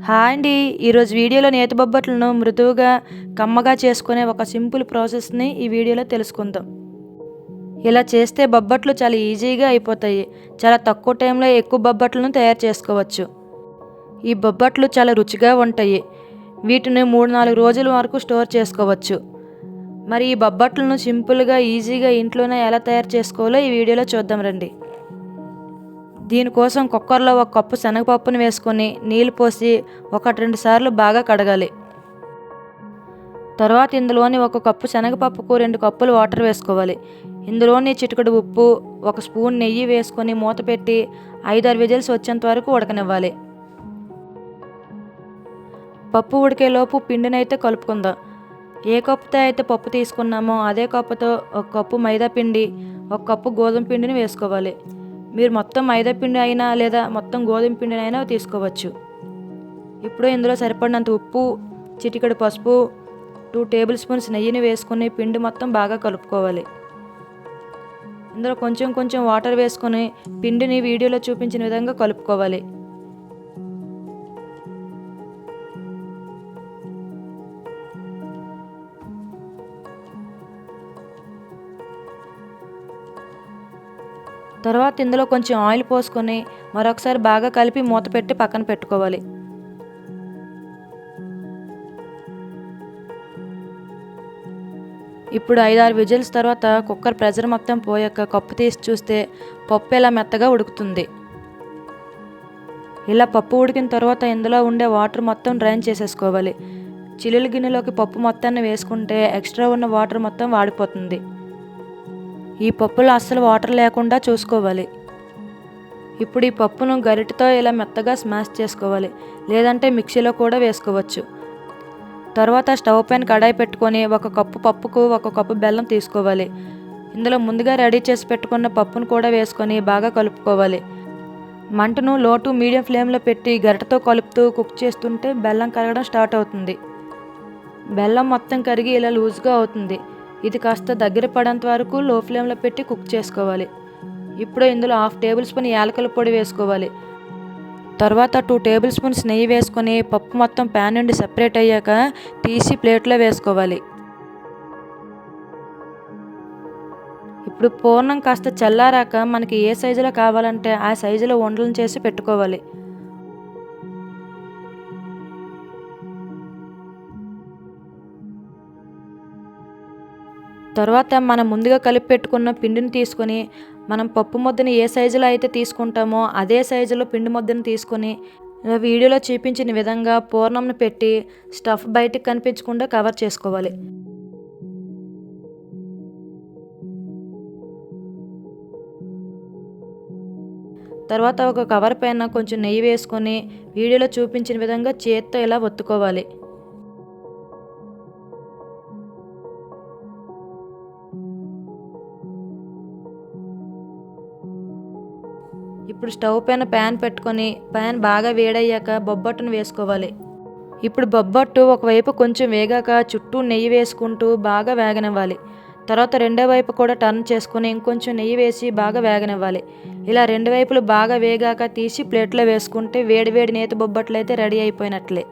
Hi అండి. ఈరోజు వీడియోలో నేతి బొబ్బట్లను మృదువుగా కమ్మగా చేసుకునే ఒక సింపుల్ ప్రాసెస్ని ఈ వీడియోలో తెలుసుకుందాం. ఇలా చేస్తే బొబ్బట్లు చాలా ఈజీగా అయిపోతాయి. చాలా తక్కువ టైంలో ఎక్కువ బొబ్బట్లను తయారు చేసుకోవచ్చు. ఈ బొబ్బట్లు చాలా రుచిగా ఉంటాయి. వీటిని 3-4 రోజుల వరకు స్టోర్ చేసుకోవచ్చు. మరి ఈ బొబ్బట్లను సింపుల్గా ఈజీగా ఇంట్లోనే ఎలా తయారు చేసుకోవాలో ఈ వీడియోలో చూద్దాం రండి. దీనికోసం కుక్కర్లో 1 కప్పు శనగపప్పును వేసుకొని నీళ్ళు పోసి 1-2 సార్లు బాగా కడగాలి. తర్వాత ఇందులోని 1 కప్పు శనగపప్పుకు 2 కప్పులు వాటర్ వేసుకోవాలి. ఇందులోని చిటికెడు ఉప్పు, 1 స్పూన్ నెయ్యి వేసుకొని మూత పెట్టి 5-6 విజిల్స్ వచ్చేంత వరకు ఉడకనివ్వాలి. పప్పు ఉడికేలోపు పిండినైతే కలుపుకుందాం. ఏ కప్పుతో అయితే పప్పు తీసుకున్నామో అదే కప్పుతో 1 కప్పు మైదా పిండి, 1 కప్పు గోధుమ పిండిని వేసుకోవాలి. మీరు మొత్తం మైదా పిండి అయినా లేదా మొత్తం గోధుమ పిండినైనా తీసుకోవచ్చు. ఇప్పుడు ఇందులో సరిపడినంత ఉప్పు, చిటికెడు పసుపు, 2 టేబుల్ స్పూన్స్ నెయ్యిని వేసుకొని పిండి మొత్తం బాగా కలుపుకోవాలి. ఇందులో కొంచెం కొంచెం వాటర్ వేసుకొని పిండిని వీడియోలో చూపించిన విధంగా కలుపుకోవాలి. తర్వాత ఇందులో కొంచెం ఆయిల్ పోసుకొని మరొకసారి బాగా కలిపి మూత పెట్టి పక్కన పెట్టుకోవాలి. ఇప్పుడు 5-6 విజిల్స్ తర్వాత కుక్కర్ ప్రెషర్ మొత్తం పోయాక కప్పు తీసి చూస్తే పప్పు ఇలా మెత్తగా ఉడుకుతుంది. ఇలా పప్పు ఉడికిన తర్వాత ఇందులో ఉండే వాటర్ మొత్తం డ్రైన్ చేసేసుకోవాలి. చిల్లుల గిన్నెలోకి పప్పు మొత్తాన్ని వేసుకుంటే ఎక్స్ట్రా ఉన్న వాటర్ మొత్తం వాడిపోతుంది. ఈ పప్పులో అస్సలు వాటర్ లేకుండా చూసుకోవాలి. ఇప్పుడు ఈ పప్పును గరిటెతో ఇలా మెత్తగా స్మాష్ చేసుకోవాలి, లేదంటే మిక్సీలో కూడా వేసుకోవచ్చు. తర్వాత స్టవ్ పైన కడాయి పెట్టుకొని 1 కప్పు పప్పుకు 1 కప్పు బెల్లం తీసుకోవాలి. ఇందులో ముందుగా రెడీ చేసి పెట్టుకున్న పప్పును కూడా వేసుకొని బాగా కలుపుకోవాలి. మంటను లో టు మీడియం ఫ్లేమ్లో పెట్టి గరిటెతో కలుపుతూ కుక్ చేస్తుంటే బెల్లం కరగడం స్టార్ట్ అవుతుంది. బెల్లం మొత్తం కరిగి ఇలా లూజ్గా అవుతుంది. ఇది కాస్త దగ్గర పడేంత వరకు లో ఫ్లేమ్లో పెట్టి కుక్ చేసుకోవాలి. ఇప్పుడు ఇందులో 1/2 టేబుల్ స్పూన్ యాలకుల పొడి వేసుకోవాలి. తర్వాత 2 టేబుల్ స్పూన్స్ నెయ్యి వేసుకొని పప్పు మొత్తం ప్యాన్ నుండి సెపరేట్ అయ్యాక తీసి ప్లేట్లో వేసుకోవాలి. ఇప్పుడు పూర్ణం కాస్త చల్లారాక మనకి ఏ సైజులో కావాలంటే ఆ సైజులో ఉండలను చేసి పెట్టుకోవాలి. తర్వాత మనం ముందుగా కలిపి పెట్టుకున్న పిండిని తీసుకొని మనం పప్పు ముద్దని ఏ సైజులో అయితే తీసుకుంటామో అదే సైజులో పిండి ముద్దను తీసుకొని వీడియోలో చూపించిన విధంగా పూర్ణంను పెట్టి స్టఫ్ బయటికి కనిపించకుండా కవర్ చేసుకోవాలి. తర్వాత ఒక కవర్ పైన కొంచెం నెయ్యి వేసుకొని వీడియోలో చూపించిన విధంగా చేత్తో ఇలా ఒత్తుకోవాలి. ఇప్పుడు స్టవ్ పైన ప్యాన్ పెట్టుకొని ప్యాన్ బాగా వేడయ్యాక బొబ్బట్టును వేసుకోవాలి. ఇప్పుడు బొబ్బట్టు ఒకవైపు కొంచెం వేగాక చుట్టూ నెయ్యి వేసుకుంటూ బాగా వేగనివ్వాలి. తర్వాత రెండో వైపు కూడా టర్న్ చేసుకొని ఇంకొంచెం నెయ్యి వేసి బాగా వేగనివ్వాలి. ఇలా 2 వైపులు బాగా వేగాక తీసి ప్లేట్లో వేసుకుంటే వేడివేడి నేతి బొబ్బట్లు అయితే రెడీ అయిపోయినట్లే.